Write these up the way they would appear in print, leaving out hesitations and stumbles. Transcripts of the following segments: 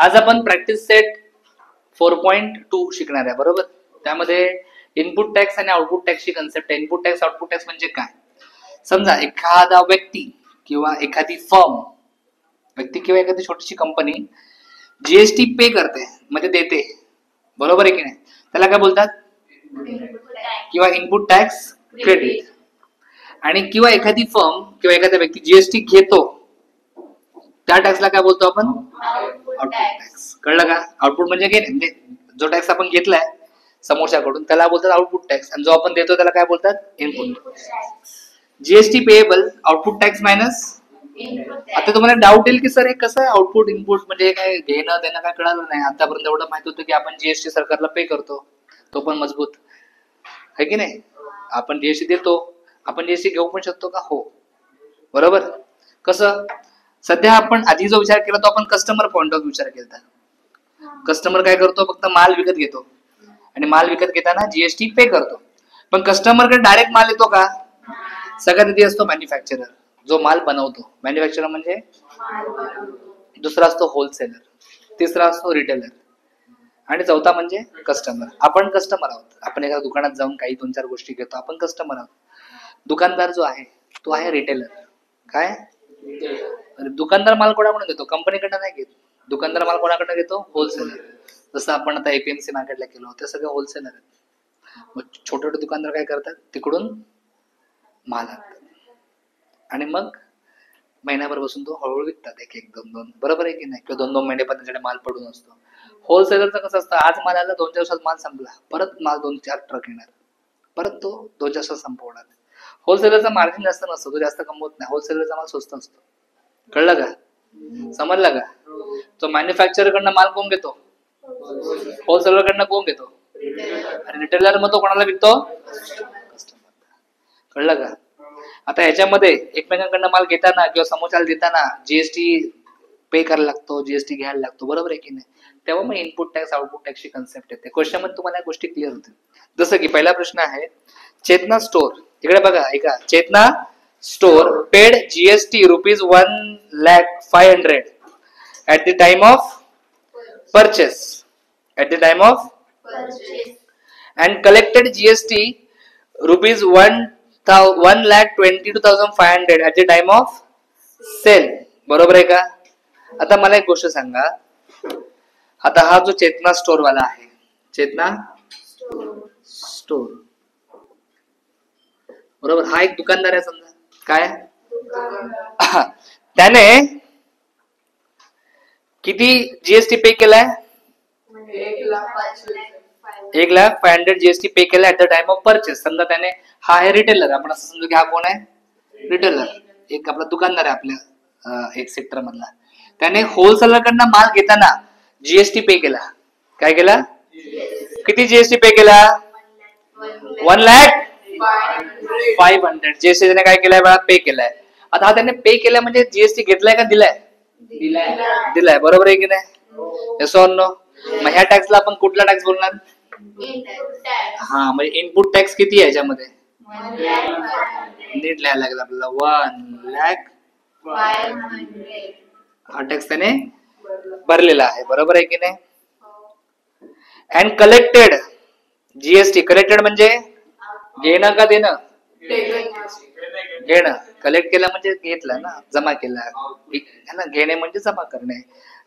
आज आपण practice set 4.2 शिकणार आहे, बरोबर. त्यामध्ये इनपुट टॅक्स आणि आउटपुट टॅक्सची कन्सेप्ट आहे. इनपुट टॅक्स आउटपुट टॅक्स म्हणजे काय? समजा एखादा व्यक्ती किंवा एखादी फर्म, व्यक्ती किंवा एखादी छोटीशी कंपनी जीएसटी पे करते, म्हणजे देते, बरोबर आहे की नाही, त्याला काय बोलतात? किंवा इनपुट टॅक्स क्रेडिट. आणि किंवा एखादी फर्म किंवा एखादा व्यक्ती जीएसटी घेतो, त्या टॅक्सला काय बोलतो आपण? Output tax. कळलं का? आउटपुट म्हणजे घेणे, म्हणजे जो टॅक्स आपण घेतलाय समोरच्याकडून त्याला बोलतात आउटपुट टॅक्स, आणि जो आपण देतो त्याला काय बोलतात? Input. GST payable output tax minus. आता तुम्हाला डाऊट येईल की सर हे कसं आहे आउटपुट इनपुट म्हणजे काय घेणं देणं, काय कळालं नाही. आतापर्यंत एवढं माहित होतं की आपण जीएसटी सरकारला पे करतो, तो पण मजबूत आहे की नाही. आपण जीएसटी देतो, आपण जीएसटी घेऊ पण शकतो का? हो, बरोबर. कसं? सध्या आपण आधी जो विचार केला तो आपण कस्टमर पॉइंट ऑफ विचार केला. कस्टमर काय करतो? फक्त माल विकत घेतो, आणि माल विकत घेताना जीएसटी पे करतो. पण कस्टमरकडे डायरेक्ट माल येतो का? सगळ्यात आधी असतो मॅन्युफॅक्चरर, जो माल बनवतो. मॅन्युफॅक्चरर म्हणजे दुसरा असतो होलसेलर, तिसरा असतो रिटेलर, आणि चौथा म्हणजे कस्टमर. आपण कस्टमर आहोत. आपण एका दुकानात जाऊन काही 2-4 गोष्टी घेतो, आपण कस्टमर आहोत. दुकानदार जो आहे तो आहे रिटेलर. काय? दुकानदार माल कोणाकडून घेतो? कंपनीकडनं नाही घेत. दुकानदार माल कोणाकडनं घेतो? होलसेलर. जसं आपण आता एपीएमसी मार्केटला केलो, ते सगळे होलसेलर आहेत. मग छोटे छोटे दुकानदार काय करतात? तिकडून माल आणतात, आणि मग महिनाभर बसून तो हळूहळू विकतात, एक 2-2, बरोबर आहे की नाही, किंवा 2-2 महिने पण त्याच्याकडे माल पडून असतो. होलसेलरचं कसं असतं? आज माल आला, 2-4 दिवसात माल संपला, परत माल 2-4 ट्रक येणार, परत तो 2-4 दिवसात संपवणार. होलसेलरचा मार्जिन जास्त नसतो, तो जास्त कमवत नाही. होलसेलरचा माल स्वस्त असतो. कळलं का? समजलं का? तो मॅन्युफॅक्चरर कडनं माल कोण घेतो? होलसेलर कडनं कोण घेतो? आणि रिटेलर मग तो कोणाला विकतो? कस्टमर. कळलं का? आता ह्याच्यामध्ये एकमेकांकडनं माल घेताना किंवा समोरच्याला देताना जीएसटी पे करायला लागतो, जीएसटी घ्यायला लागतो, बरोबर आहे की नाही. तेव्हा मग इनपुट टॅक्स आउटपुट टॅक्सची कन्सेप्ट येते. क्वेश्चन मध्ये तुम्हाला या गोष्टी क्लिअर होतील. जसं की पहिला प्रश्न आहे, चेतना स्टोर, इकडे बघा, ऐका. Chetana store paid GST ₹1,05,000 at the time of purchase. At the time of purchase. And collected GST ₹1,22,500 at the time of sale. बरोबर आहे का? आता मला एक गोष्ट सांगा. आता हा जो चेतना स्टोर वाला आहे, चेतना स्टोर, बरोबर, हा एक दुकानदार आहे समजा. काय? त्याने किती जीएसटी पे केलाय? 1,05,000 जीएसटी पे केला at the time of purchase. समजा त्याने, हा आहे रिटेलर, आपण असं समजू की हा कोण आहे? रिटेलर, एक आपला दुकानदार आहे आपल्या एक सेक्टर मधला. त्याने होलसेलर कडनं माल घेताना जीएसटी पे केला. काय केला? किती जीएसटी पे केला? 1,05,000 जीएसटी त्याने काय केलाय? पे केलाय. आता हा त्याने पे केलाय म्हणजे जीएसटी घेतलाय का दिलाय? दिलाय, बरोबर आहे की नाही? Yes or no? मग ह्या टॅक्सला आपण कुठला टॅक्स बोलणार? हा, म्हणजे इनपुट टॅक्स किती आहे याच्यामध्ये? नीट लिहायला लागेल आपल्याला. 1,05,000 हा टॅक्स त्याने भरलेला आहे, बरोबर आहे की नाही. अँड कलेक्टेड जीएसटी, कलेक्टेड म्हणजे घेणं का देणं? घेणं. कलेक्ट केला म्हणजे घेतला ना, जमा केला ना. घेणे म्हणजे जमा करणे,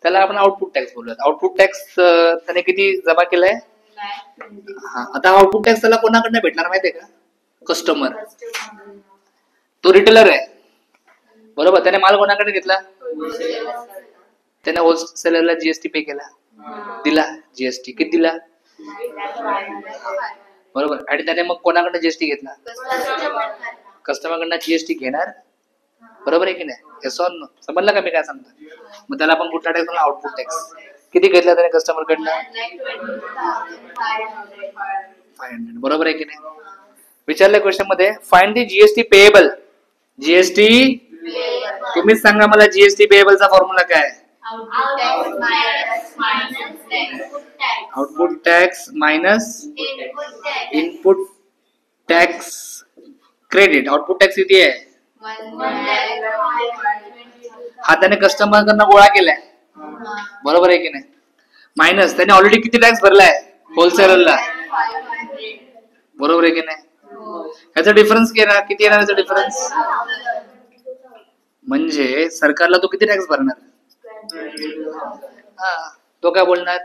त्याला आपण आउटपुट टॅक्स बोलूयात. आउटपुट टॅक्स त्याने किती जमा केलाय? हा. आता आउटपुट टॅक्स त्याला कोणाकडनं भेटणार माहितीये का? कस्टमर. तो रिटेलर आहे, बरोबर. त्याने माल कोणाकडे घेतला? त्याने होलसेलरला जीएसटी पे केला, दिला जीएसटी. किती दिला? बरोबर. आणि त्याने मग कोणाकडनं जीएसटी घेतला? कस्टमरकडनं जीएसटी घेणार, बरोबर आहे की नाही. Yes or no? समजलं का मी काय सांगतो? मग त्याला आपण कुठला टॅक्स? Output tax. किती घेतला त्याने कस्टमर कडनं? 500, बरोबर आहे की नाही. विचारल्या क्वेश्चन मध्ये find the GST payable. GST, तुम्हीच सांगा मला, जीएसटी पेएबलचा फॉर्म्युला काय? Output tax minus input tax credit. Output tax किती आहे? हा त्याने कस्टमर कडनं गोळा केलाय, बरोबर आहे की नाही? मायनस त्याने ऑलरेडी किती टॅक्स भरलाय होलसेलरला, बरोबर आहे की नाही? ह्याचा डिफरन्स किती येणार याचा डिफरन्स? म्हणजे सरकारला तो किती टॅक्स भरणार? हा, तो काय बोलणार?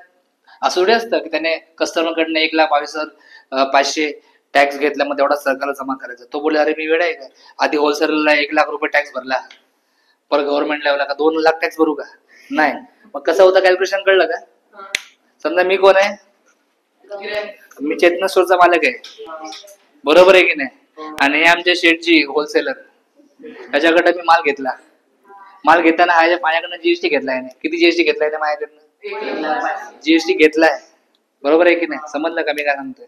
असं थोडी असतं की त्याने कस्टमर कडनं 1,22,500 टॅक्स घेतला, मग तेवढा सरकारला जमा करायचा. तो बोले अरे मी वेळ आहे का, आधी होलसेलरला 1,00,000 रुपये टॅक्स भरला, पर गव्हर्नमेंट लेवलला का 2,00,000 टॅक्स भरू का? नाही. मग कसं होतं कॅल्क्युलेशन कळलं का? समजा मी कोण आहे, मी चेतना स्टोरचा मालक आहे, बरोबर आहे की नाही? आणि हे आमचे शेठजी होलसेलर, त्याच्याकडे मी माल घेतला. माल घेताना माझ्याकडनं जीएसटी घेतलाय, किती जीएसटी घेतलाय ना माझ्याकडनं? जीएसटी घेतलाय, बरोबर आहे की नाही? समजलं का मी काय सांगतोय?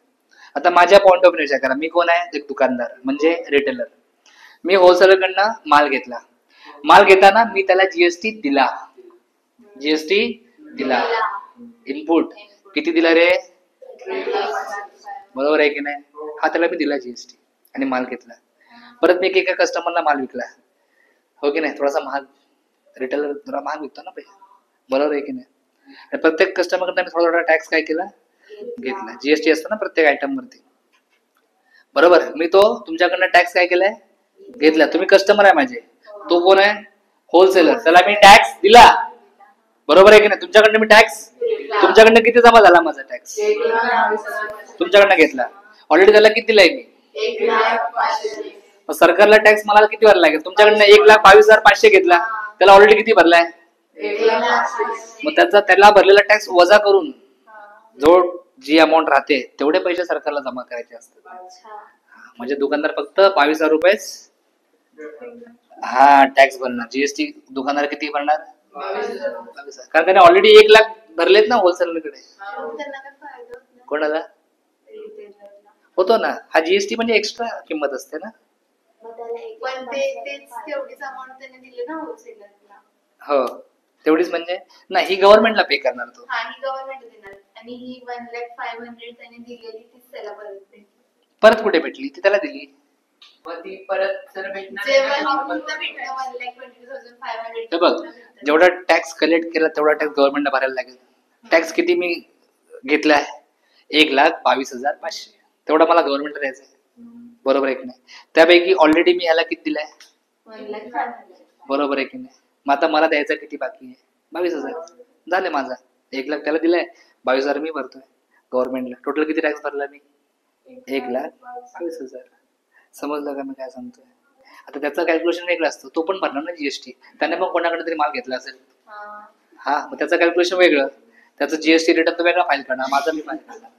आता माझ्या पॉइंट ऑफ व्ह्यू विचार करा, मी कोण आहे? एक दुकानदार म्हणजे रिटेलर. मी होलसेलर कडनं माल घेतला, माल घेताना मी त्याला जीएसटी दिला, जीएसटी दिला, इनपुट किती दिला रे? बरोबर आहे की नाही? हा त्याला मी दिला जीएसटी आणि माल घेतला. परत मी एका कस्टमरला माल विकला, हो की नाही? थोडासा महाग, रिटेलर थोडा महाग विकतो ना पैसे, बरोबर आहे की नाही? आणि प्रत्येक कस्टमर कडनं मी थोडा थोडा टॅक्स काय केला? घेतला. जीएसटी असतो ना प्रत्येक आयटम वरती, बरोबर? मी तो तुमच्याकडनं टॅक्स काय केलाय? घेतला. तुम्ही कस्टमर आहे माझे, तो कोण आहे? होलसेलर. त्याला मी टॅक्स दिला, बरोबर आहे की नाही? तुमच्याकडनं मी टॅक्स, तुमच्याकडनं किती जमा झाला माझा टॅक्स? तुमच्याकडनं घेतला, ऑलरेडी त्याला किती दिलाय मी? सरकारला टॅक्स मला किती भरायला लागेल? तुमच्याकडनं 1,22,500 घेतला, त्याला ऑलरेडी किती भरलाय? मग त्याला भरलेला टॅक्स वजा करून जो जी अमाऊंट राहते तेवढे पैसे सरकारला जमा करायचे असतात. म्हणजे दुकानदार फक्त 22,000 रुपये हा टॅक्स भरणार. जीएसटी दुकानदार किती भरणार? 22,000. कारण त्याने ऑलरेडी 1,00,000 भरलेत ना होलसेलरकडे. कोणाला होतो ना? हा जीएसटी म्हणजे एक्स्ट्रा किंमत असते ना. हो, तेवढीच म्हणजे नाही, ही गव्हर्नमेंटला पे करणार तो. परत कुठे भेटली? ती त्याला दिली. बघ, जेवढा टॅक्स कलेक्ट केला तेवढा टॅक्स गव्हर्नमेंटला भरायला लागेल. टॅक्स किती मी घेतलाय? 1,22,500. तेवढा मला गव्हर्नमेंटला द्यायचा, बरोबर आहे की नाही? त्यापैकी ऑलरेडी मी ह्याला किती दिलाय? बरोबर आहे की नाही? मग आता मला द्यायचा किती बाकी आहे? 22,000 झाले. माझा 1,00,000 त्याला दिलाय, 22,000 मी भरतोय गव्हर्नमेंटला. टोटल किती टॅक्स भरला मी? 1,22,000. समजलं का मी काय सांगतोय? आता त्याचं कॅल्क्युलेशन वेगळं असतं, तो पण भरणार ना जीएसटी. त्याने पण कोणाकडे तरी माल घेतला असेल, हा, मग त्याचं कॅल्क्युलेशन वेगळं, त्याचं जीएसटी रिटर्न तो वेगळा फाईल करणार, माझा मी फाईल करणार.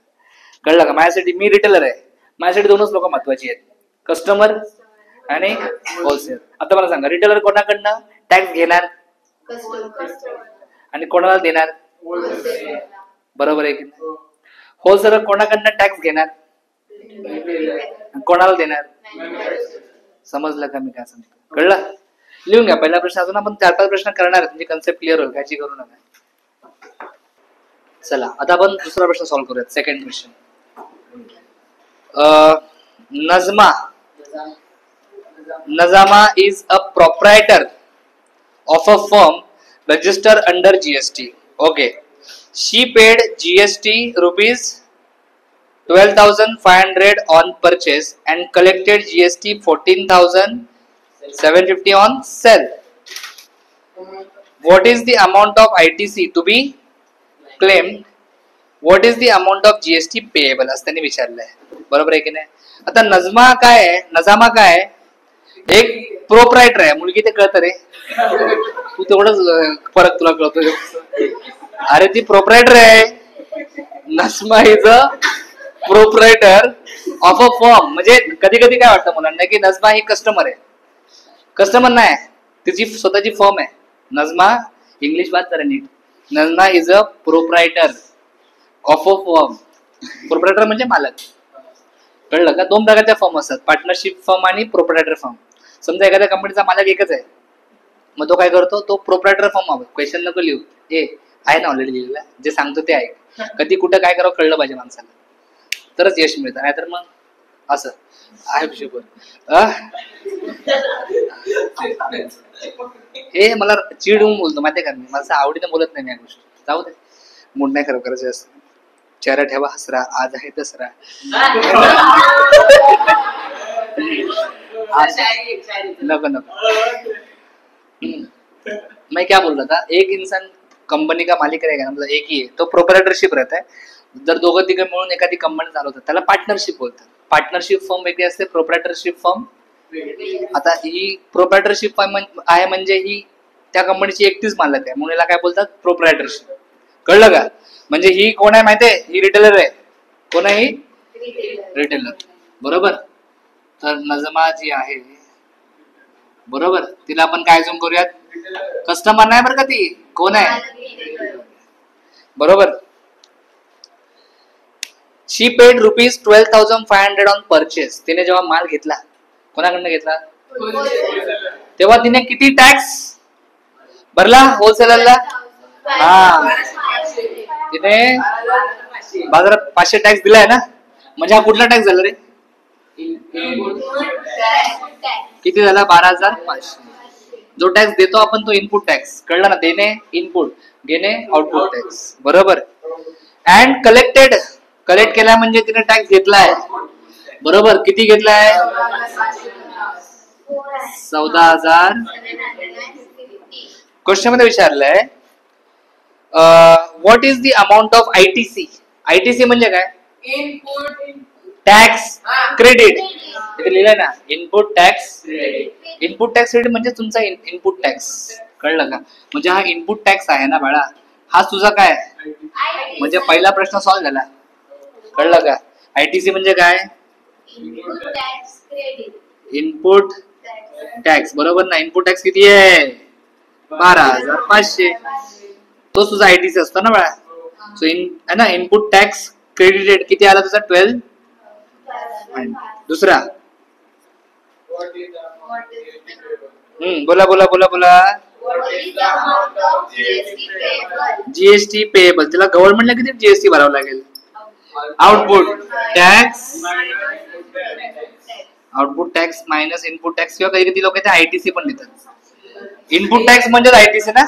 कळलं का? माझ्यासाठी, मी रिटेलर आहे, माझ्यासाठी दोनच लोक महत्वाची आहेत, कस्टमर आणि होलसेलर. आता मला सांगा, रिटेलर कोणाकडनं टॅक्स घेणार आणि कोणाला देणार? बरोबर आहे की नाही? होलसेलर कोणाकडनं टॅक्स घेणार, कोणाला देणार? समजलं का मी काय सांगतो? कळलं? लिहून घ्या. पहिला प्रश्न, अजून आपण 4-5 प्रश्न करणार आहे, तुमची कन्सेप्ट क्लिअर होईल, काळजी करू नका. चला, आता आपण दुसरा प्रश्न सॉल्व्ह करूयात. Second question. Nazama is a proprietor of a firm registered under GST. Okay. She paid GST rupees 12,500 on purchase and collected GST 14,750 on sell. What is the amount of ITC to be claimed? What is the amount of GST payable? असं त्यांनी विचारलंय, बरोबर आहे की नाही? आता नजमा काय आहे? नजामा काय आहे? एक प्रोप्रायटर आहे. मुलगी ते कळतं रे, तू तेवढंच फरक तुला कळतोय. अरे ती प्रोप्रायटर आहे. Najma is a proprietor of a firm. म्हणजे कधी कधी काय वाटतं मुलांना की नजमा ही कस्टमर आहे. कस्टमर नाही, तिची स्वतःची फर्म आहे. नजमा, इंग्लिश बात करा नीट. Najma is a proprietor of a firm. Proprietor म्हणजे मालक. कळलं का? 2 प्रकारच्या फर्म असतात, पार्टनरशिप फर्म आणि प्रोप्रायटर फर्म. समजा एखाद्या कंपनीचा मालक एकच आहे, मग तो काय करतो? तो प्रोप्रायटर फर्म हवा. क्वेश्चन नको लिहू, आहे ना ऑलरेडी लिहिलेलं, जे सांगतो ते आहे. कधी कुठं काय करावं कळलं पाहिजे माणसाला, तरच यश मिळतं, नाहीतर मग असं आहे शुभर. हे मला चिडून बोलतो माहितीये का, मी मला आवडीने बोलत नाही मी या गोष्टी. जाऊ दे, मूड नाही खराब करायचं असं. चेहरा ठेवा हसरा, आज आहे दसरा. नको नको. मैं क्या बोल रहा था, एक इंसान कंपनी का मालिक रहेगा, मतलब एक ही है, तो प्रोप्रायटरशिप रहता है. जर दोघं तिघं मिळून एखादी कंपनी चालवतात त्याला पार्टनरशिप बोलतात. पार्टनरशिप फर्म वेगळी असते, प्रोप्रायटरशिप फर्म. आता ही प्रोप्रायटरशिप फर्म आहे म्हणजे ही त्या कंपनीची एकटीच मालक आहे, म्हणून याला काय बोलतात, प्रोप्रायटरशिप. कळलं का? म्हणजे ही कोण आहे माहितीये, ही रिटेलर आहे. कोण आहे ही? रिटेलर. बरोबर. तर नजमा जी आहे बरोबर, तिला आपण काय झूम करूयात, कस्टमर नाही बरं का, ती कोण आहे, बरोबर. शी पेड ₹12,500 ऑन परचेस. तिने जेव्हा माल घेतला, कोणाकडनं घेतला, तेव्हा तिने किती टॅक्स भरला होलसेलरला? हा, तिने बाजारात 500 टॅक्स दिलाय ना. म्हणजे हा कुठला टॅक्स झाला रे, किती झाला, 12,500. जो टॅक्स देतो आपण तो इनपुट टॅक्स. कळलं ना, देणे इनपुट, घेणे आउटपुट टॅक्स. बरोबर. अँड कलेक्टेड, कलेक्ट केला म्हणजे तिने टॅक्स घेतलाय. बरोबर. किती घेतलाय, 14,000. क्वेश्चन मध्ये विचारलंय what is the amount of ITC. ITC म्हणजे काय, टॅक्स क्रेडिट. इथे लिहिलंय ना, input tax credit. Input tax credit म्हणजे तुमचा इनपुट टॅक्स. कळलं का? म्हणजे हा इनपुट टॅक्स आहे ना बाळा, हा तुझा काय, म्हणजे पहिला प्रश्न सॉल्व्ह झाला. कळलं का? आयटीसी म्हणजे काय, इनपुट टॅक्स. बरोबर ना. इनपुट टॅक्स किती आहे, 12,500. तो तुझा आयटीसी असतो ना बाळा. सो है ना, इनपुट टॅक्स क्रेडिटेड किती आला तुझा, 12. दुसरा, बोला बोला बोला बोला. GST payable. तिला गव्हर्नमेंटला किती जीएसटी भरावं लागेल, output tax, output tax minus input tax. किंवा कधी कधी लोक ते आयटीसी पण लिहितात. इनपुट टॅक्स म्हणजे आयटीसी ना,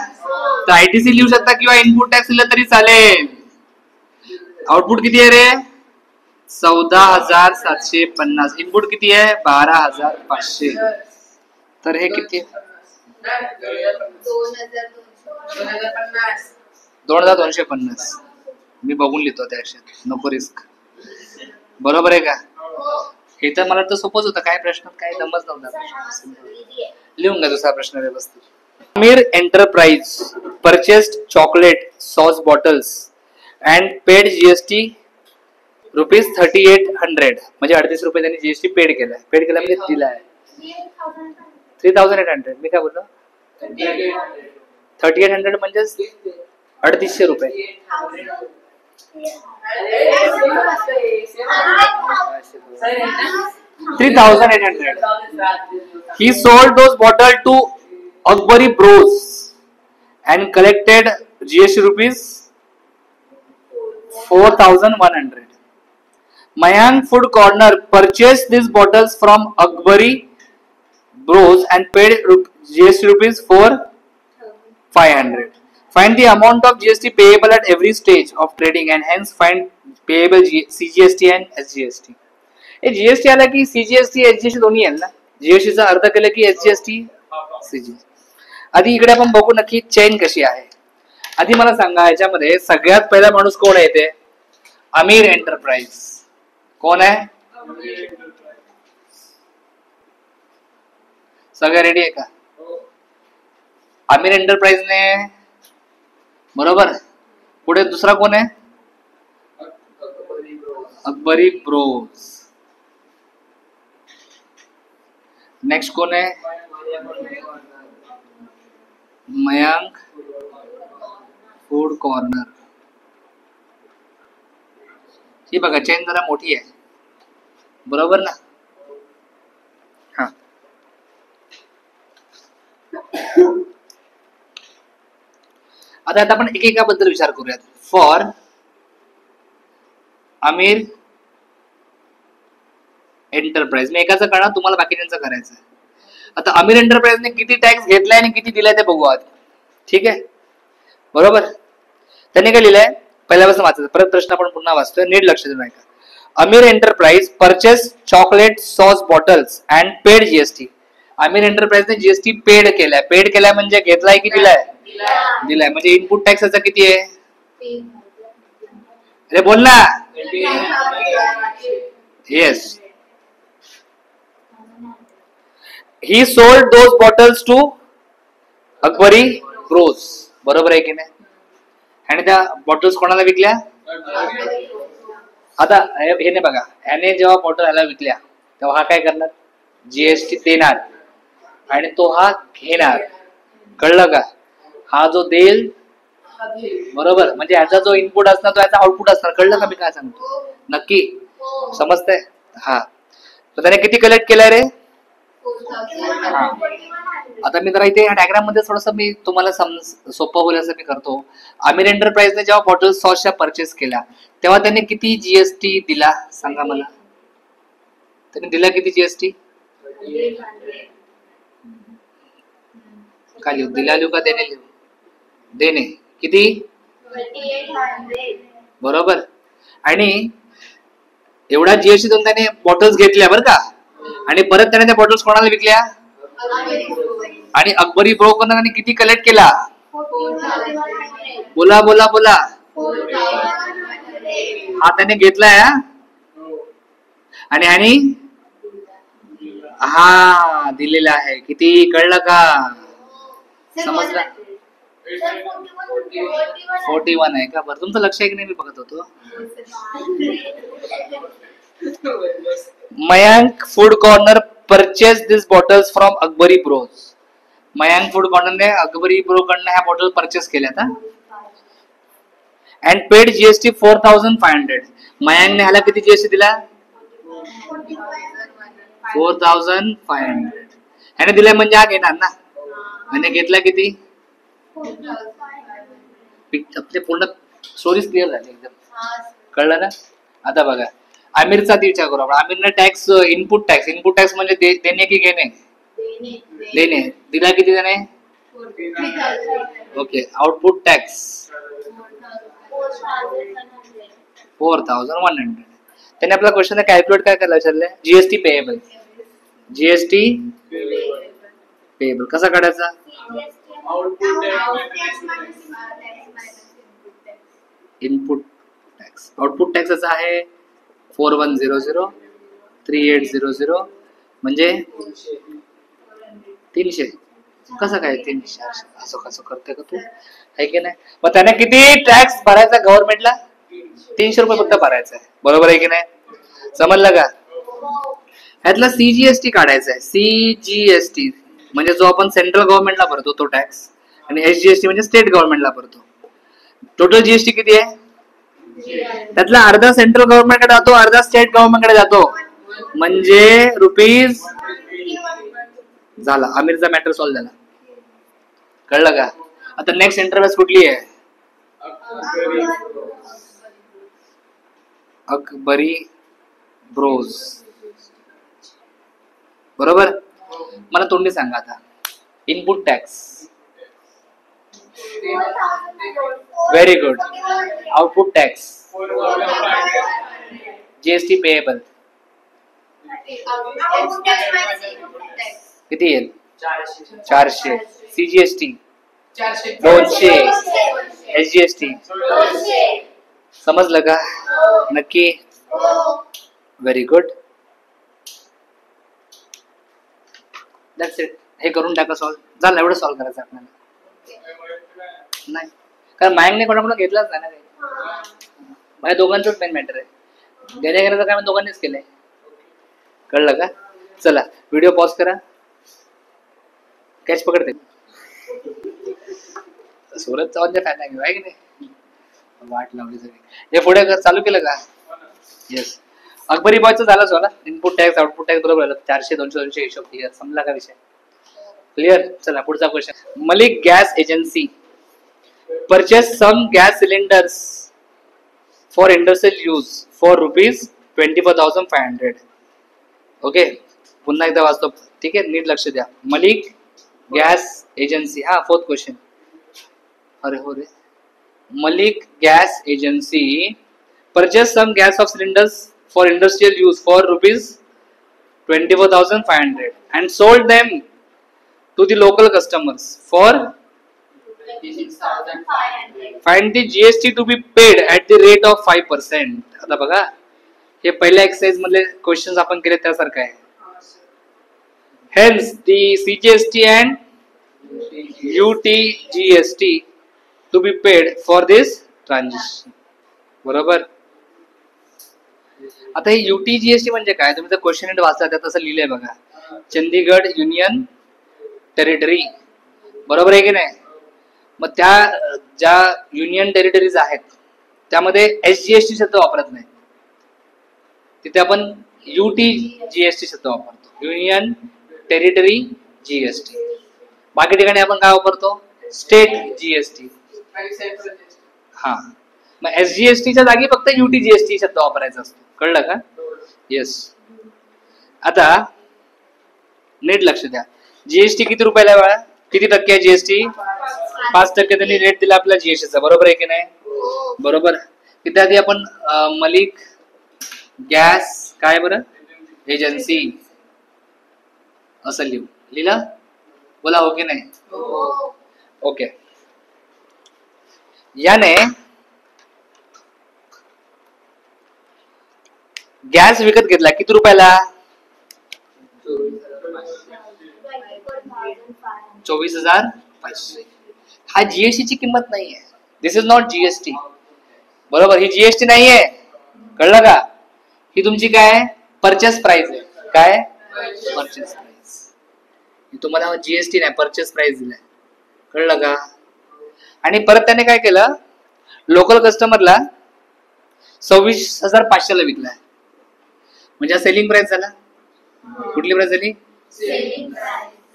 तर आयटीसी लिहू शकता किंवा इनपुट टॅक्स लिहिलं तरी चालेल. आउटपुट किती आहे रे, 14,750. इनपुट किती आहे, 12,500. तर हे किती, 2,250. मी बघून लिहितो त्या नको रिस्क. बरोबर आहे का? हे तर मला तर सोपंच होतं, काय प्रश्न काय दमच नव्हता. लिहून घ्या दुसरा प्रश्न व्यवस्थित. Aamir enterprise purchased chocolate sauce bottles and paid GST ₹3800. म्हणजे 38 रुपये त्यांनी जीएसटी पेड केलाय. पेड केला म्हणजे दिलाय 3,800. मी काय बोललो, 3,800 म्हणजे 3,800 रुपये. $3,800. He sold those bottles to Akbari Bros and collected GST ₹4,100. Mayank Food Corner purchased these bottles from Akbari Bros and paid GST ₹4,500. Find the amount of GST payable at every stage of trading and hence find payable CGST and SGST. GST आला की CGST SGST दोन्ही येईल ना. जीएसटीचा अर्थ केलं की SGST CGST. आधी इकडे आपण बघू नक्की चेन कशी आहे. आधी मला सांगा, याच्यामध्ये सगळ्यात पहिला माणूस कोण आहे ते, आमिर एंटरप्राइज. कोण आहे, सगळे रेडी आहे का, आमिर एंटरप्राइजने. बरोबर. पुढे दुसरा कोण आहे, अकबरी ब्रोस. नेक्स्ट कोण आहे, मयांक फूड कॉर्नर. ही बघा चेन जरा मोठी आहे. बरोबर ना. हा, आता आपण एकेकाबद्दल विचार करूयात. For Aamir enterprise. मी एकाचं करणार, तुम्हाला बाकीच्यांचं करायचं. आता अमीर एंटरप्राइजने किती टॅक्स घेतलाय आणि किती दिलाय ते बघू आज. ठीक आहे, बरोबर. त्यांनी काय लिहिलंय पहिल्यापासून वाचायचं, परत प्रश्न आपण पुन्हा वाचतोय, नीट लक्ष देऊन ऐका. Amir enterprise purchase chocolate sauce bottles and paid GST. Amir एंटरप्राइजने जीएसटी पेड केलाय. पेड केलाय म्हणजे घेतलाय की दिलाय? दिलाय. म्हणजे इनपुट टॅक्स याचा किती आहे? अरे बोल ना. Yes. He sold those bottles to Akbari bros. बरोबर आहे की नाही? आणि त्या बॉटल्स कोणाला विकल्या? आता हे नाही बघा, ह्याने जेव्हा बॉटल ह्याला विकल्या तेव्हा हा काय करणार? जीएसटी देणार आणि तो हा घेणार. कळलं का? हा जो देईल, बरोबर, म्हणजे ह्याचा जो इनपुट असणार तो याचा आउटपुट असणार. कळलं का मी काय सांगतो? नक्की समजतंय? हा. तर त्याने किती कलेक्ट केलाय रे? हा. आता मी जरा इथे या डायग्राम मध्ये थोडस मी तुम्हाला सोपं होईल असं मी करतो. अमीर एंटरप्राइजने जेव्हा बॉटल सॉसच्या परचेस केल्या तेव्हा त्याने किती जीएसटी दिला सांगा मला? त्याने दिला किती जीएसटी? काय लिहू? दिला लिहू का देणे लिहू? देणे. किती? बरोबर. आणि एवढा जीएसटी देऊन त्याने बॉटल्स घेतल्या बरं का, आणि परत त्याने त्या बॉटल्स कोणाला विकल्या? आणि अकबरी ब्रोकरने किती कलेक्ट केला? बोला बोला बोला. हा त्याने घेतलाय आणि हा दिलेला आहे. किती? कळलं का? समजलं? 41 आहे का? बरं, तुमचं लक्ष आहे की नाही? मी बघत होतो. Mayank food corner purchase this bottles from Akbari bros. Mayank food कॉर्नरने अकबरी ब्रो कडनं ह्या बॉटल परचेस केल्यात अँड पेड जीएसटी 4500. मयांकने ह्याला किती जीएसटी दिला? 4500. ह्याने दिलाय म्हणजे हा घेणार ना. ह्याने घेतला किती? आपले पूर्ण स्टोरीज क्लिअर झाली एकदम. कळलं ना? आता बघा, आमिरचा विचार करू आपण. आमिरने टॅक्स, इनपुट टॅक्स म्हणजे देणे की घेणे? देणे. दिला किती त्याने? ओके. Output tax 4100. त्याने आपला क्वेश्चन कॅल्क्युलेट काय करायला विचारलंय? GST payable. जीएसटी पेएबल कसा काढायचा? Input tax. आउटपुट टॅक्स आहे 4100 3800 म्हणजे 300. कसं काय 300? असं कसं करते का तू? आहे की नाही? मग त्याने किती टॅक्स भरायचा गव्हर्नमेंटला? 300 रुपये फक्त भरायचा आहे. बरोबर आहे की नाही? समजलं का? ह्यातला सीजीएसटी काढायचा आहे. सीजीएसटी म्हणजे जो आपण सेंट्रल गव्हर्नमेंटला भरतो तो टॅक्स, आणि एसजीएसटी म्हणजे स्टेट गव्हर्नमेंटला भरतो. टोटल जीएसटी किती आहे? त्यातला अर्धा सेंट्रल गव्हर्नमेंटकडे जातो, अर्धा स्टेट गव्हर्नमेंटकडे जातो, म्हणजे रुपीज. झाला, आमिरचा मॅटर सॉल्व्ह झाला. कळलं का? आता नेक्स्ट एंटरप्राइज कुठली आहे? अकबरी ब्रोज. बरोबर. मला तोंडी सांगा आता. Input tax. Very good. Output tax. GST payable किती येईल? 400. सीजीएसटी 200. एसजीएसटी समजलं का? नक्की? Very good. That's it. हे करून टाका सॉल्व्ह. झालं, एवढं सॉल्व्ह करायचं आपल्याला. नाही, कारण मायंगने कोणाकडून घेतलाच नाही ना. माझ्या दोघांचंच मेन मॅटर आहे. देण्या घेण्याचं काय दोघांनीच केलंय. कळलं का? चला, व्हिडिओ पॉज करा. कॅच पकडते. सुरत चव्हाणच्या फॅन आहे की नाही? वाट लावली सगळी. हे पुढे चालू केलं का? येस. अकबरी बॉयचं झालं सोडा. इनपुट टॅक्स आउटपुट टॅक्स बरोबर. 400 200 200 हिशोब क्लिअर. समजला का विषय? क्लिअर. चला पुढचा question. Malik gas agency purchase some gas cylinders for industrial use for rupees 24,500. Okay, पुन्हा एकदा वाचतो, ठीक आहे, नीट लक्ष द्या. मलिक गॅस एजन्सी, हा 4th क्वेश्चन. अरे हो रे. Malik Gas Agency purchased some gas of cylinders for industrial use for rupees 24,500 and sold them to the local customers for 26,500. find the GST to be paid at the rate of 5%. आता बघा, हे पहिल्या exercise मधले questions आपण केले त्यासारखं आहे. Hence the CGST and UTGST to be paid for this transaction. बरोबर. आता हे UTGST म्हणजे काय, तुम्ही तर क्वेश्चन नीट वाचला त्यात असं लिहिलंय बघा, चंदीगड युनियन टेरिटरी, बरोबर आहे की नाही. मग त्या ज्या युनियन टेरिटरीज आहेत त्यामध्ये SGST शब्द वापरत नाही, तिथे आपण UTGST शब्द वापरतो, युनियन टेरिटरी GST. बाकी ठिकाणी आपण काय वापरतो, स्टेट GST. हा, मग SGSTच्या जागी फक्त UTGST शब्द वापरायचा असतो, कळलं का. येस. आता नीट लक्ष द्या, जीएसटी किती रुपयाला आहे बाळा, किती टक्के आहे जीएसटी, 5% त्यांनी रेट दिला आपल्या जीएसटीचा, बरोबर आहे की नाही. बरोबर. तिथे आधी आपण मलिक गॅस काय बरं एजन्सी असं लिहिलं, बोला हो की नाही. ओके. याने गॅस विकत घेतला किती रुपयाला, 24,500. हा जीएसटी ची किंमत नाहीये, दिस इज नॉट जीएसटी, बरोबर. ही जीएसटी नाहीये, कळलं का. ही तुमची काय परचेस प्राइस आहे, काय परचेस प्राइस. तुम्हाला जीएसटी नाही, परचेस प्राइस दिलाय, कळलं का. आणि परत त्याने काय केलं, लोकल कस्टमरला 26,500 विकलाय, म्हणजे सेलिंग प्राइस झाला. कुठली प्राइस झाली,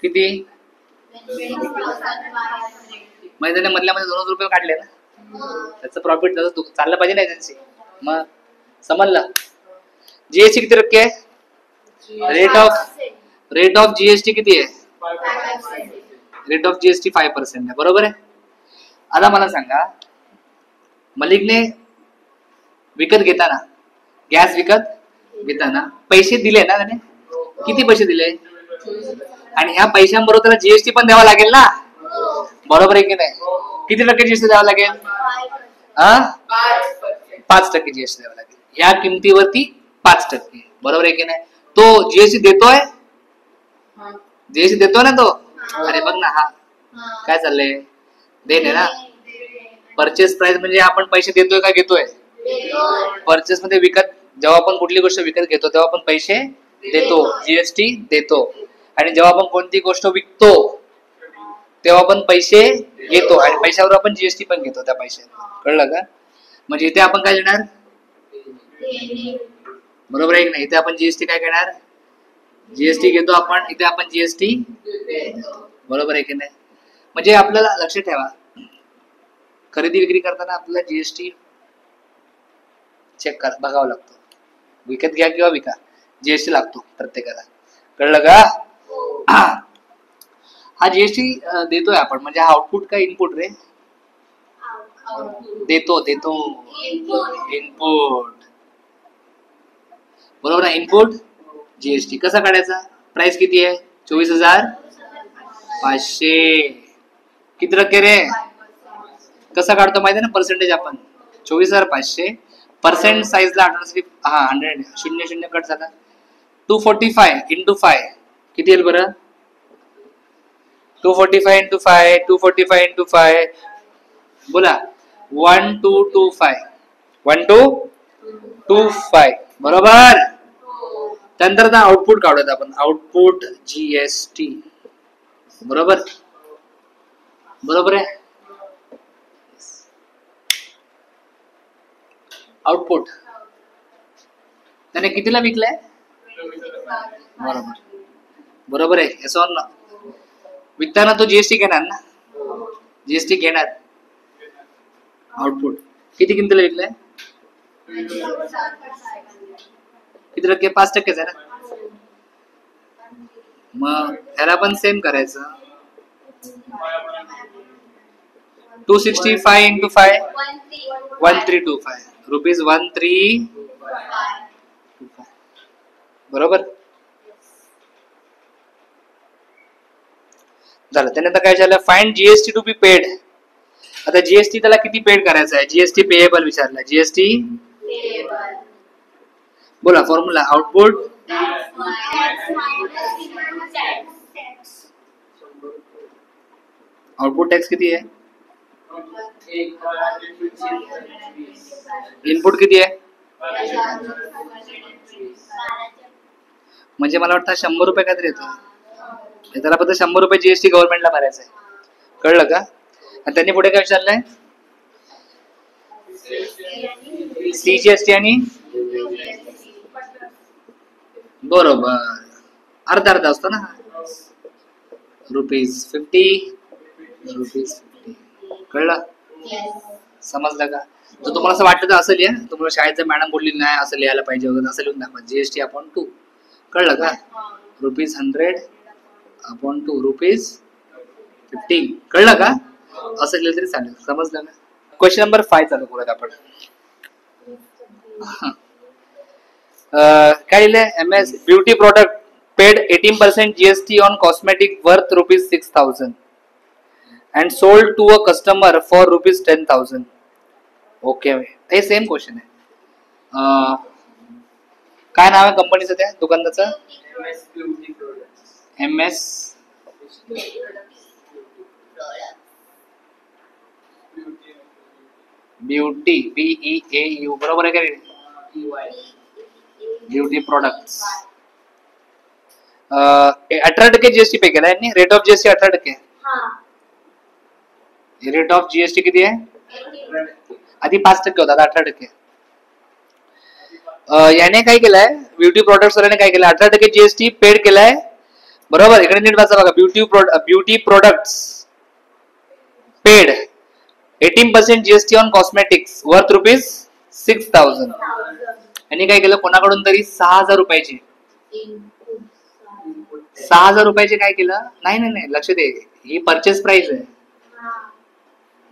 किती, म्हणजे त्याने मधल्यामध्ये 2 रुपये काढले ना, त्याचं प्रॉफिट त्याचं चाललं पाहिजे ना एजन्सी. मग समजलं. जीएसटी किती टक्के आहे, रेट ऑफ जीएसटी किती आहे, रेट ऑफ जीएसटी 5% आहे, बरोबर आहे. आता मला सांगा, मलिकने विकत घेताना, गॅस विकत घेताना पैसे दिले ना त्याने, किती पैसे दिले, आणि ह्या पैशांबरोबर त्याला जीएसटी पण द्यावा लागेल ना, बरोबर आहे की नाही. किती टक्के जीएसटी द्यावा लागेल, 5% जीएसटी द्यावा लागेल, या किमतीवरती 5%, बरोबर आहे की नाही. तो जीएसटी देतोय, जीएसटी देतोय ना तो. अरे बघ ना, हा काय चाललंय, देणे ना. परचेस प्राइस म्हणजे आपण पैसे देतोय का घेतोय, परचेस मध्ये विकत, जेव्हा आपण कुठली गोष्ट विकत घेतो तेव्हा आपण पैसे देतो, जीएसटी देतो. आणि जेव्हा आपण कोणती गोष्ट विकतो तेव्हा आपण पैसे घेतो, आणि पैशावर आपण जीएसटी पण घेतो त्या पैशात, कळलं का. म्हणजे इथे आपण काय देणार, बरोबर आहे की नाही. इथे आपण जीएसटी काय घेणार, जीएसटी घेतो आपण, इथे आपण जीएसटी, बरोबर आहे की नाही. म्हणजे आपल्याला लक्ष ठेवा, खरेदी विक्री करताना आपल्याला जीएसटी चेक बघावं लागतो. विकत घ्या किंवा विका, जीएसटी लागतो प्रत्येकाला, कळलं का. हा जीएसटी देतोय आपण, म्हणजे हा आउटपुट का इनपुट रे, देतो इनपुट, बरोबर आहे. इनपुट जीएसटी कसा काढायचा, प्राइस किती आहे 24,500, किती टक्के रे, कसा काढतो माहिती आहे ना, पर्सेंटेज. आपण 24,500 पर्सेंट साईजला 100 शून्य शून्य कट झाला, 245 इंटू 5 किती येईल बरं, 245 इंटू 5, 245 इंटू 5, बोला 1225, 1225, बरोबर. त्यानंतर आता आउटपुट काढूयात आपण, आउटपुट जीएसटी, बरोबर, बरोबर आहे. आउटपुट त्याने कितीला विकलाय, बरोबर, बरोबर आहे. Yes or no. विकताना तो जीएसटी घेणार ना, जीएसटी घेणार. आउटपुट किती किमतीला विकलाय, किती टक्के, 5% आहे ना. मग ह्याला पण सेम करायचं. 265 इंटू 5 1325 रुपीज 1325 बरोबर झालं. त्यानंतर काय झालं, find GST to be paid. आता जीएसटी त्याला किती पेड करायचं आहे, जीएसटी पेएबल विचारला. जीएसटी बोला फॉर्म्युला, आउटपुट आउटपुट टॅक्स किती आहे, इनपुट किती आहे, म्हणजे मला वाटतं 100 रुपये काहीतरी येतो. त्याला फक्त 100 रुपये जीएसटी गव्हर्नमेंटला भरायचं आहे. कळलं का? आणि त्यांनी पुढे काय विचारलंय, सीजीएसटी आणि बरोबर अर्धा अर्धा असतो ना, रुपीज 50 रुपीज 50. कळलं, समजलं का? तर तुम्हाला असं वाटतं तर असं लिहा, तुम्हाला शाळेत जर मॅडम बोलली नाही असं लिहायला पाहिजे वगैरे असं लिहून दाखवा, जीएसटी अपॉन 2. कळलं का? Rupees 100 upon 2 rupees 50. कळलं का? असं लिहिलं तरी चालेल. समजलं ना? क्वेश्चन नंबर 5 चालू करूयात आपण. काय लिहिलंय, MS beauty product paid 18% GST on cosmetic worth rupees 6000 and sold to a customer for rupees 10,000. Okay, हे सेम क्वेश्चन आहे. काय नाव आहे कंपनीचं त्या दुकानदाराचं, एमएस ब्युटी BEAU बरोबर आहे का, ब्युटी प्रोडक्ट्स. 18% जीएसटी पे केला यांनी, rate of GST 18%. Rate of GST किती आहे, आधी 5% होता, आता 18%. याने काय केलंय, ब्युटी प्रोडक्ट्स वाल्याने काय केलंय, 18% जीएसटी पेड केलाय. बरोबर, इकडे नीट वाचा बघा, beauty products paid 18% GST on cosmetics worth rupees 6000. यांनी काय केलं, कोणाकडून तरी 6000 रुपयाचे 6000 रुपयाचे काय केलं, नाही नाही नाही लक्ष दे, ही परचेस प्राइस आहे.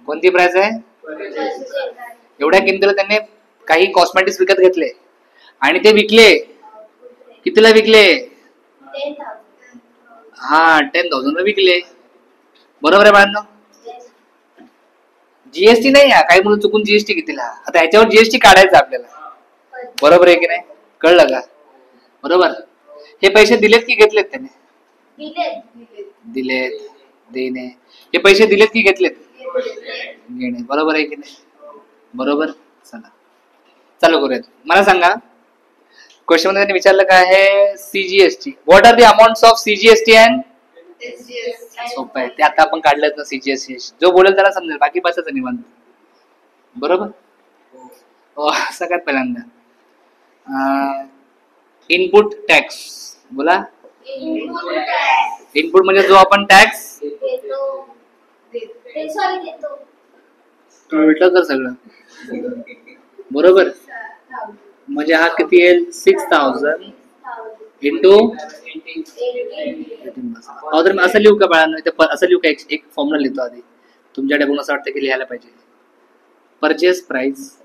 कोणती प्राइस आहे, एवढ्या किमतीला त्यांनी काही कॉस्मेटिक्स विकत घेतले आणि ते विकले, कितीला विकले, हा 10,000 ला विकले. बरोबर आहे बाळांनो, जीएसटी नाही आहे, काही म्हणून चुकून जीएसटी कितीला, आता याच्यावर जीएसटी काढायचं आपल्याला. बरोबर आहे की नाही, कळलं का? बरोबर, हे पैसे दिलेत की घेतलेत त्याने, दिलेत, देणे, हे पैसे दिलेत की घेतलेत, घेणे. बरोबर आहे की नाही, बरोबर. चला चालू करूयात. मला सांगा, क्वेश्चन मध्ये त्यांनी विचारलं काय आहे, CGST, what are the amounts of CGST and, सोपं आहे ते, आता आपण काढलं ना सीजीएसटी, जो बोलेल त्याला समजेल, बाकी बसायचं निवांत. बरोबर. सगळ्यात पहिल्यांदा इनपुट टॅक्स बोला. इनपुट म्हणजे जो आपण टॅक्स उलट कर सगळं. बरोबर, म्हणजे हा किती येईल, 6000 इंटू 18. असं लिहू का बाळांनो, असं लिहू का, एक फॉर्म्युला लिहितो आधी, तुमच्याकडे बघून असं वाटतं की लिहायला पाहिजे. Purchase price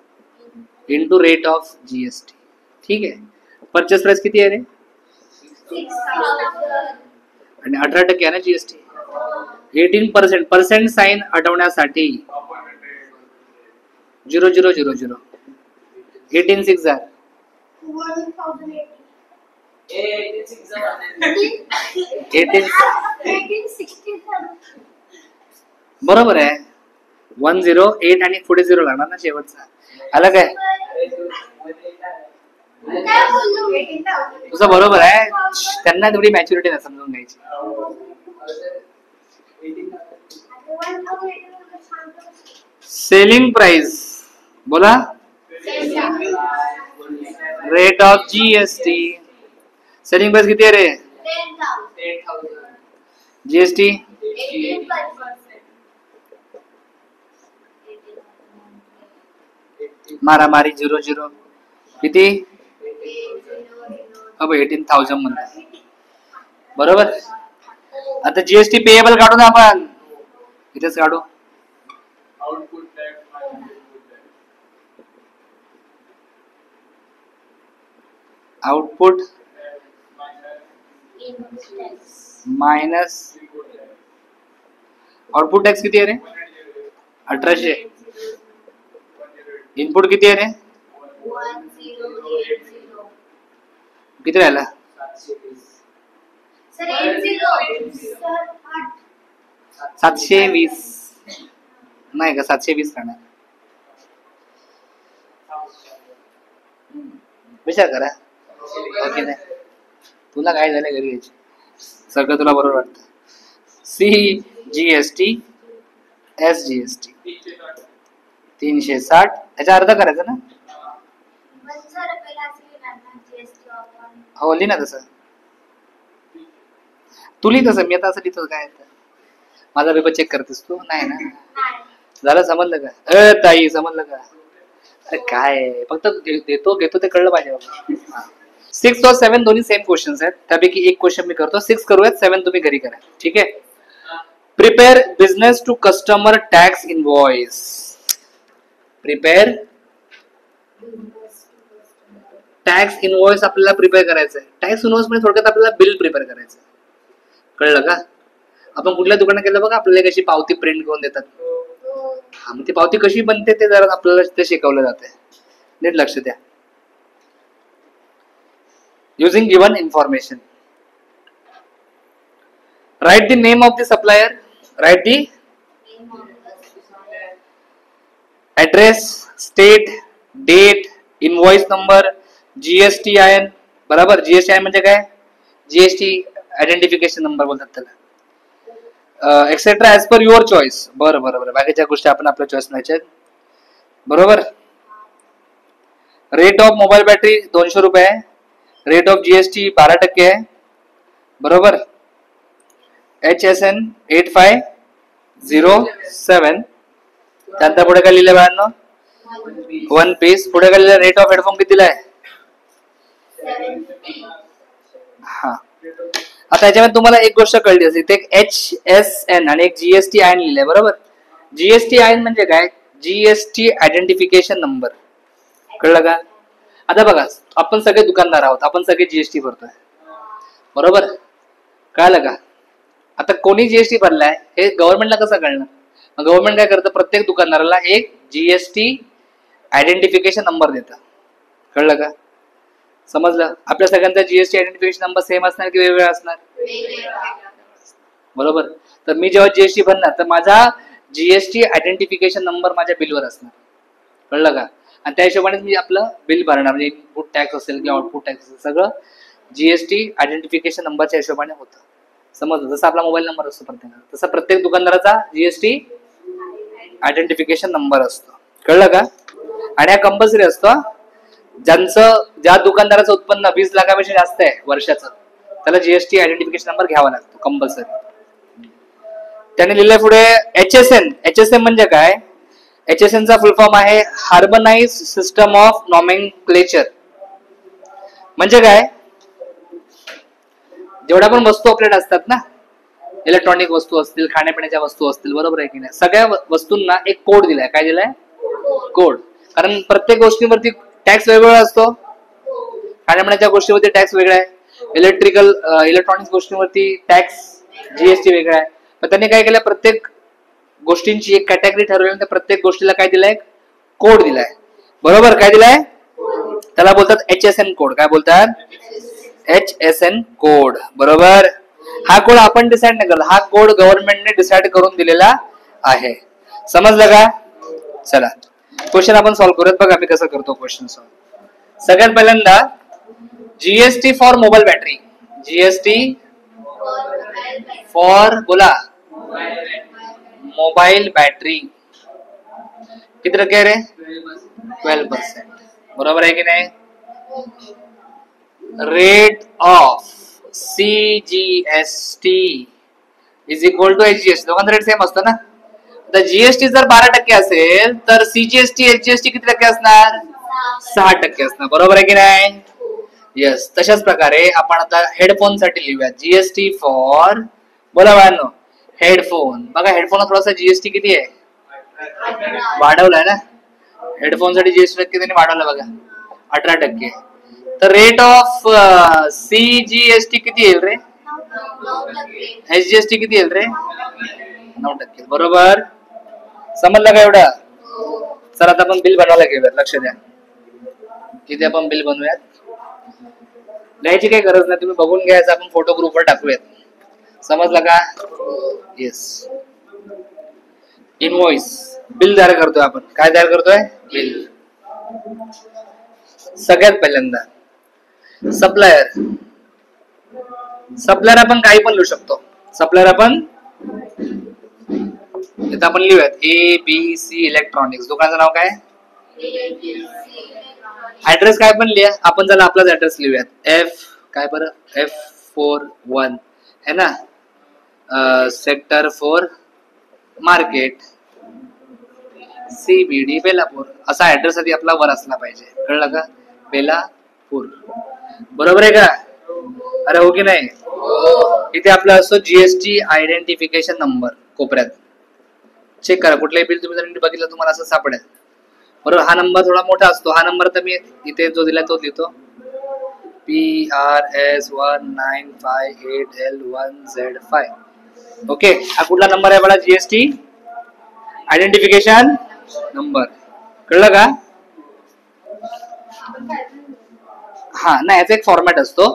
into rate of GST. ठीक आहे, परचेस प्राइस किती आहे रे, आणि 18% आहे ना जीएसटी. 18% पर्सेंट साइन हटवण्यासाठी 0000 18 6 बरोबर आहे. 108 आणि पुढे 0 लागणार ना शेवटचा. आला काय, तुझं बरोबर आहे, त्यांना तेवढी मॅच्युरिटी नाही समजून घ्यायची. सेलिंग प्राइस बोला, rate of GST. Selling price किती आहे रे, जीएसटी मारामारी 00 किती, अब 18,000 म्हणतात. बरोबर. आता जीएसटी पेएबल काढू ना आपण, इथेच काढू. आउटपुट मायनस आउटपुट टॅक्स किती आहे रे? 1800. इनपुट किती आहे रे? किती राहिला? 720 नाही का? 720 राहणार. विचार करा. ओके नाही तुला काय झालं घरी यायची सगळं तुला बरोबर वाटतं. सी जीएसटी एस जीएसटी 360 याचा अर्ध करायचं ना. हो लिही ना तसं. तू लिही तसं. मी आता असं लिहितो काय माझा पेपर चेक करतेस तू? नाही ना. झालं समजलं का? ताई समजलं का? अरे काय फक्त देतो घेतो ते कळलं पाहिजे. 6 और 7 दोन्ही सेम क्वेश्चन्स आहेत. त्यापैकी एक क्वेश्चन मी करतो. 6 करूयात, 7 तुम्ही घरी करा. ठीक आहे. Prepare business to customer tax invoice. Prepare tax invoice आपल्याला प्रिपेअर करायचं आहे. टॅक्स इनवॉइस म्हणजे थोडक्यात आपल्याला बिल प्रिपेअर करायचं. कळलं का? आपण कुठल्या दुकानात गेलं बघा आपल्याला कशी पावती प्रिंट करून देतात. हा मग ती पावती कशी बनते ते जरा आपल्याला ते शिकवलं जाते. नीट लक्ष द्या. Using given information. Write the name of the supplier. Write the address, state, date, invoice number, GST IN. बरोबर. जीएसटी आयन म्हणजे काय? जीएसटी आयडेंटिफिकेशन नंबर बोलतात त्याला. Etcetera as per your choice. बरं बरं बरं. बाकीच्या गोष्टी आपण आपल्या चॉईस नाही. बरोबर. रेट ऑफ मोबाईल बॅटरी 200 रुपये आहे. रेट ऑफ जीएसटी 12% आहे. बरोबर. HSN 8507. त्यानंतर पुढे काय लिहिलं बाळांनो? 1 पीस. पुढे काय लिहिलं? रेट ऑफ हेडफोन किती दिलाय? हा. आता याच्यामध्ये तुम्हाला एक गोष्ट कळली असेल. इथे एक HSN आणि एक जीएसटी आयन लिहिलंय. बरोबर. जीएसटी आयन म्हणजे काय? GST identification number. कळलं का? आता बघा आपण सगळे दुकानदार आहोत. आपण सगळे जीएसटी भरतोय. बरोबर. कळलं का? आता कोणी जीएसटी भरलाय हे गव्हर्नमेंटला कसं कळणार? गव्हर्नमेंट काय करतं? प्रत्येक दुकानदाराला एक जीएसटी आयडेंटिफिकेशन नंबर देतं. कळलं का? समजलं? आपल्या सगळ्यांचा जीएसटी आयडेंटिफिकेशन नंबर सेम असणार की वेगवेगळा असणार? बरोबर. तर मी जेव्हा जीएसटी भरणार तर माझा जीएसटी आयडेंटिफिकेशन नंबर माझ्या बिलवर असणार. कळलं का? आणि त्या हिशोबाने मी आपलं बिल भरणार. म्हणजे इनपुट टॅक्स असेल किंवा आउटपुट टॅक्स असेल सगळं जीएसटी आयडेंटिफिकेशन नंबरच्या हिशोबाने होतं. समजलं? जसं आपला मोबाईल नंबर असतो प्रत्येकाला तसा प्रत्येक दुकानदाराचा जीएसटी आयडेंटिफिकेशन नंबर असतो. कळलं का? आणि हा कंपल्सरी असतो. ज्या दुकानदाराचं उत्पन्न 20 लाखापेक्षा जास्त आहे वर्षाचं त्याला जीएसटी आयडेंटिफिकेशन नंबर घ्यावा लागतो कंपल्सरी. त्याने लिहिलंय पुढे HSN. HSN म्हणजे काय? HSN चा फुल फॉर्म आहे हार्मोनाइज सिस्टम ऑफ नॉमेनक्लेचर. म्हणजे काय? जेवढ्या पण वस्तू आपल्याकडे असतात ना, इलेक्ट्रॉनिक वस्तू असतील, खाण्यापिण्याच्या वस्तू असतील, बरोबर आहे की नाही? सगळ्या वस्तूंना एक कोड दिलाय. काय दिलाय? कोड. कारण प्रत्येक गोष्टीवरती टॅक्स वेगवेगळा असतो. खाण्यापिण्याच्या गोष्टीवरती टॅक्स वेगळा आहे. इलेक्ट्रॉनिक गोष्टींवरती टॅक्स जीएसटी वेगळा आहे. पण त्यांनी काय केलं? प्रत्येक गोष्टींची एक कॅटेगरी ठरवली. त्या प्रत्येक गोष्टीला काय दिलाय? कोड दिलाय. बरोबर. काय दिलाय? त्याला बोलतात HSN कोड. काय बोलतात? HSN code. बरोबर. हा कोड आपण डिसाइड नाही करत. हा कोड गव्हर्नमेंटने डिसाइड करून दिलेला आहे. समजलं का? चला क्वेश्चन आपण सॉल्व्ह करूयात. बघा मी कसं करतो क्वेश्चन सॉल्व्ह. सगळ्यात पहिल्यांदा GST for mobile battery. GST for बोला मोबाईल बॅटरी किती टक्के रे? 12%. बरोबर आहे की नाही? Rate of CGST is equal to HGST. दोघांचा रेट सेम असतो ना. तर जीएसटी जर 12% असेल तर सीजीएसटी HGST किती टक्के असणार? 6% असणार. बरोबर आहे की नाही? येस, तशाच प्रकारे आपण आता हेडफोन साठी लिहूया जीएसटी फॉर, बोला बाळांनो, हेडफोन. बघा हेडफोन थोडासा जीएसटी किती आहे, वाढवलाय ना. हेडफोन साठी जीएसटी किती वाढवला बघा, 18%. तर रेट ऑफ सीजीएसटी किती येईल रे, एसजीएसटी किती येईल रे, 9%. बरोबर, समजलं का एवढं. सर आता आपण बिल बनवायला घेऊयात, लक्ष द्या. इथे आपण बिल बनवूयात, लिहायची काही गरज नाही, तुम्ही बघून घ्यायचं, आपण फोटो ग्रुपवर टाकूयात. समजलं का. येस, इनवॉइस, बिल तयार करतोय आपण. काय तयार करतोय, बिल. सगळ्यात पहिल्यांदा सप्लायर. सप्लायर आपण काही पण लिहू शकतो. सप्लायर आपण इथं आपण लिहूयात ए बी सी इलेक्ट्रॉनिक्स. दुकानाचं नाव काय, ऍड्रेस काय पण लिहा आपण. जरा आपलाच ऍड्रेस लिहूयात, एफ काय बरं, F41 है ना, सेक्टर 4 मार्केट CBD बेलापूर. असा ऍड्रेस आधी आपला वर असला पाहिजे, कळलं का, बेलापूर. बरोबर आहे का, अरे हो की नाही. इथे आपला असतो जीएसटी आयडेंटिफिकेशन नंबर कोपऱ्यात. चेक करा, कुठलाही बिल तुम्ही जर बघितलं तुम्हाला असं सापडेल. बरोबर, हा नंबर थोडा मोठा असतो. हा नंबर तर मी इथे जो दिला तो लिहितो, PRS1958L1Z5. ओके, हा कुठला नंबर आहे बघा, जीएसटी आयडेंटिफिकेशन नंबर. कळलं का. हा नाही, याचा एक फॉर्मॅट असतो,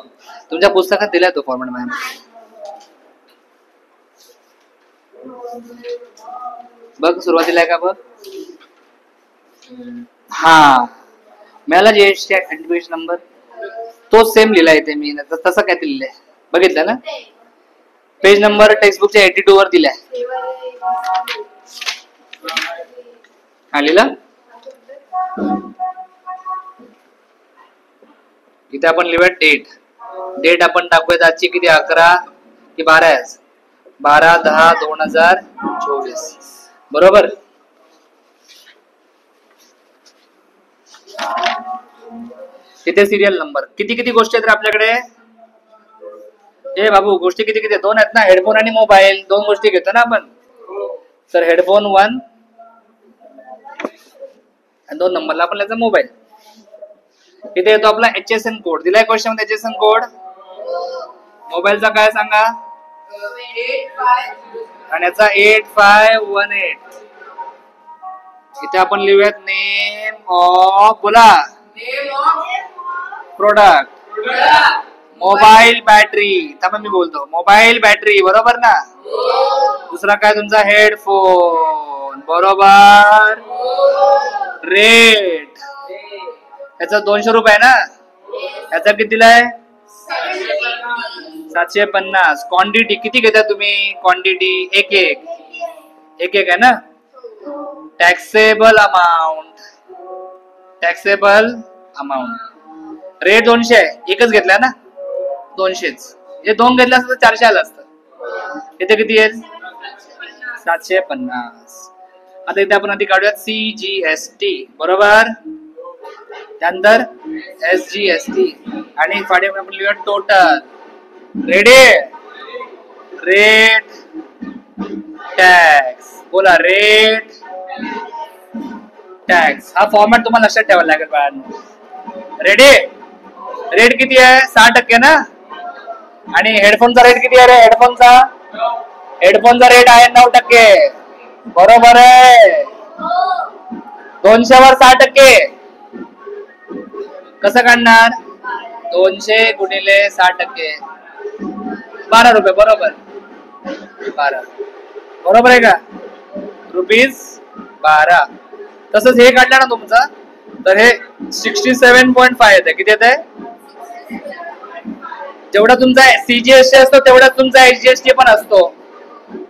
तुमच्या पुस्तकात दिलाय तो फॉर्मॅट मॅम. बघ सुरुवातीला आहे का बघ, हा मिळाला जीएसटी आयडेंटिफिकेशन नंबर, तो सेम लिहिला इथे मी. तसं काय लिहिलंय बघितलं ना, पेज नंबर टेक्स्टबुकच्या 82 वर दिलाय. हा लिहिला. इथे आपण लिहूया डेट. डेट आपण टाकूयात आजची किती, 11 की 12 आहे, 12/10/2024. बरोबर. तिथे सिरियल नंबर. किती किती गोष्टी आहेत आपल्याकडे, ए बाबू गोष्टी किती किती, 2 आहेत ना, हेडफोन आणि मोबाईल, 2 गोष्टी घेतो ना आपण. तर हेडफोन 1 आणि 2 नंबरला आपण त्याचा मोबाईल. इथे येतो आपला HSN कोड, दिलाय क्वेश्चन मध्ये HSN कोड. मोबाईलचा काय सांगा, आणि याचा 8518. इथे आपण लिहूयात नेम ऑफ, बोला, प्रोडक्ट, मोबाईल बॅटरी. थांबा मी बोलतो, मोबाईल बॅटरी. बरोबर ना. दुसरा काय तुमचा, हेडफोन. बरोबर. रेट, याचा 200 रुपये ना, याचा कितीला आहे, 750. क्वांटिटी किती घेता तुम्ही, क्वांटिटी एक एक आहे ना. Taxable amount, taxable amount. Rate 200 आहे, एकच घेतला ना, 200च. हे 2 घेतला असतं 400 आलं असतं. इथे किती आहे, 750. आता इथे आपण आधी काढूयात CGST. बरोबर, त्यानंतर SGST आणि पाठी आपण लिहूया टोटल. Ready, rate tax. बोला, रेट टॅक्स. हा फॉर्मॅट तुम्हाला लक्षात ठेवायला लागेल बाळांनो. रेडी, रेट किती आहे, 6% ना. आणि हेडफोनचा रेट किती आहे रे, हेडफोनचा रेट आहे 9%. बरोबर आहे. 200 वर 6%. कसं काढणार, 200 गुणिले 6%, 12 रुपये. बरोबर, 12. बरोबर आहे का, ₹12. तसंच हे काढलं ना तुमचं, तर हे 67.5 येते. किती येते, जेवढा तुमचा CGST असतो तेवढाच तुमचा HGST पण असतो.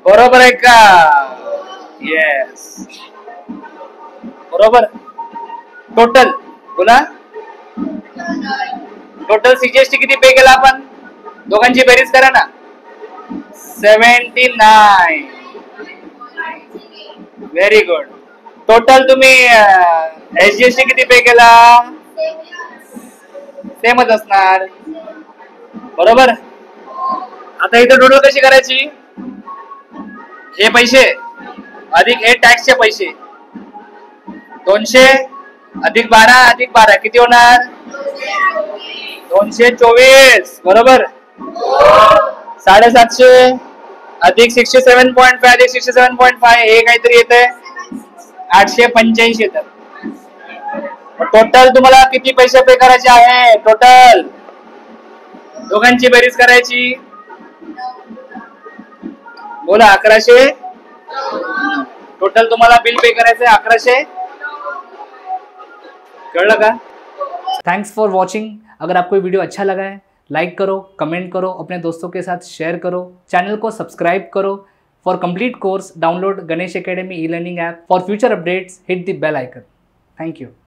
बरोबर आहे का, येस. बरोबर. टोटल, बोला, टोटल CGST किती पे केला आपण, दोघांची बेरीज करा ना, 79. Very good. टोटल तुम्ही HGST किती पे केला, सेमच असणार, बरोबर. आता इथे टोटल कशी करायची, हे पैसे अधिक हे टॅक्सचे पैसे, 200 अधिक 12 किती होणार, 224, बरोबर. 750 अधिक 67.5 अधिक 67.5 हे काहीतरी येते 885 येतात. टोटल तुम्हाला किती पैसे पे करायचे आहे, टोटल दोघांची बेरीज करायची, बोला 1100. टोटल तुम्हाला बिल पे करायचं आहे 1100, कळलं का. Thanks for watching. अगर आपको ये वीडियो अच्छा लगा है लाइक करो, कमेंट करो, अपने दोस्तों के साथ शेयर करो, चैनल को सब्सक्राइब करो. For complete course download Ganesh academy e learning app. For future updates hit the bell icon. Thank you.